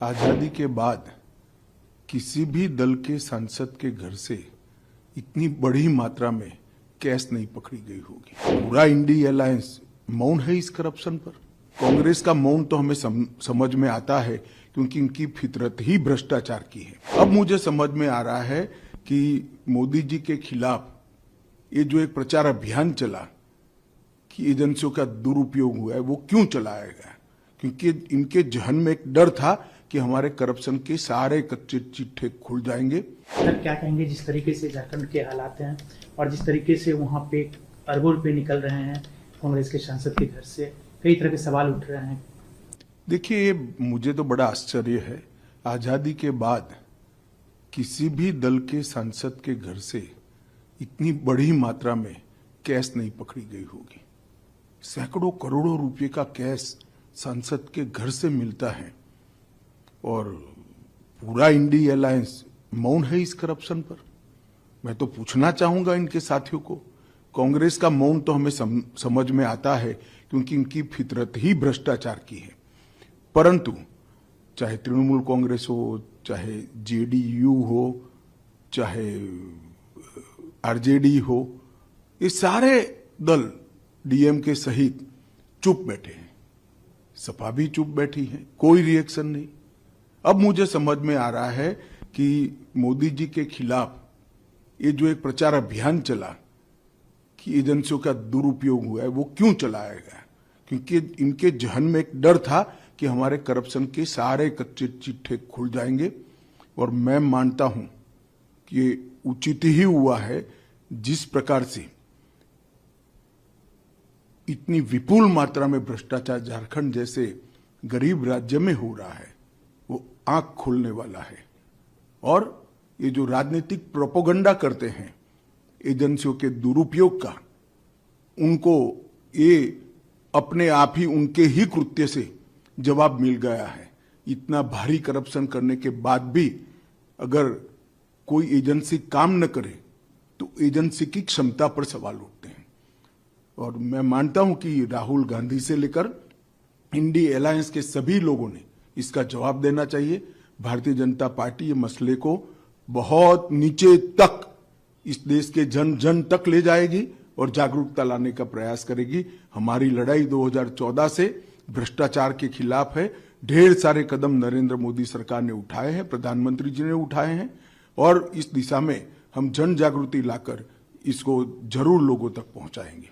आजादी के बाद किसी भी दल के सांसद के घर से इतनी बड़ी मात्रा में कैश नहीं पकड़ी गई होगी। पूरा इंडी अलायंस मौन है इस करप्शन पर। कांग्रेस का मौन तो हमें समझ में आता है क्योंकि इनकी फितरत ही भ्रष्टाचार की है। अब मुझे समझ में आ रहा है कि मोदी जी के खिलाफ ये जो एक प्रचार अभियान चला कि एजेंसियों का दुरुपयोग हुआ है, वो क्यों चलाया गया? क्योंकि इनके जहन में एक डर था कि हमारे करप्शन के सारे कच्चे चिट्ठे खुल जाएंगे। सर, क्या कहेंगे जिस तरीके से झारखंड के हालात हैं और जिस तरीके से वहां पे अरबों रुपए निकल रहे हैं कांग्रेस के सांसद के घर से, कई तरह के सवाल उठ रहे हैं। देखिए, मुझे तो बड़ा आश्चर्य है, आजादी के बाद किसी भी दल के सांसद के घर से इतनी बड़ी मात्रा में कैश नहीं पकड़ी गई होगी। सैकड़ों करोड़ों रुपए का कैश सांसद के घर से मिलता है और पूरा इंडी अलायंस मौन है इस करप्शन पर। मैं तो पूछना चाहूंगा इनके साथियों को, कांग्रेस का मौन तो हमें समझ में आता है क्योंकि इनकी फितरत ही भ्रष्टाचार की है। परंतु चाहे तृणमूल कांग्रेस हो, चाहे जेडीयू हो, चाहे आरजेडी हो, ये सारे दल डीएमके सहित चुप बैठे हैं। सपा भी चुप बैठी है, कोई रिएक्शन नहीं। अब मुझे समझ में आ रहा है कि मोदी जी के खिलाफ ये जो एक प्रचार अभियान चला कि एजेंसियों का दुरुपयोग हुआ है, वो क्यों चलाया गया? क्योंकि इनके जहन में एक डर था कि हमारे करप्शन के सारे कच्चे चिट्ठे खुल जाएंगे। और मैं मानता हूं कि ये उचित ही हुआ है। जिस प्रकार से इतनी विपुल मात्रा में भ्रष्टाचार झारखंड जैसे गरीब राज्य में हो रहा है, वो आंख खोलने वाला है। और ये जो राजनीतिक प्रोपोगंडा करते हैं एजेंसियों के दुरुपयोग का, उनको ये अपने आप ही उनके ही कृत्य से जवाब मिल गया है। इतना भारी करप्शन करने के बाद भी अगर कोई एजेंसी काम न करे तो एजेंसी की क्षमता पर सवाल उठते हैं। और मैं मानता हूं कि राहुल गांधी से लेकर इंडी अलायंस के सभी लोगों ने इसका जवाब देना चाहिए। भारतीय जनता पार्टी ये मसले को बहुत नीचे तक, इस देश के जन जन तक ले जाएगी और जागरूकता लाने का प्रयास करेगी। हमारी लड़ाई 2014 से भ्रष्टाचार के खिलाफ है। ढेर सारे कदम नरेंद्र मोदी सरकार ने उठाए हैं, प्रधानमंत्री जी ने उठाए हैं, और इस दिशा में हम जन जागृति लाकर इसको जरूर लोगों तक पहुंचाएंगे।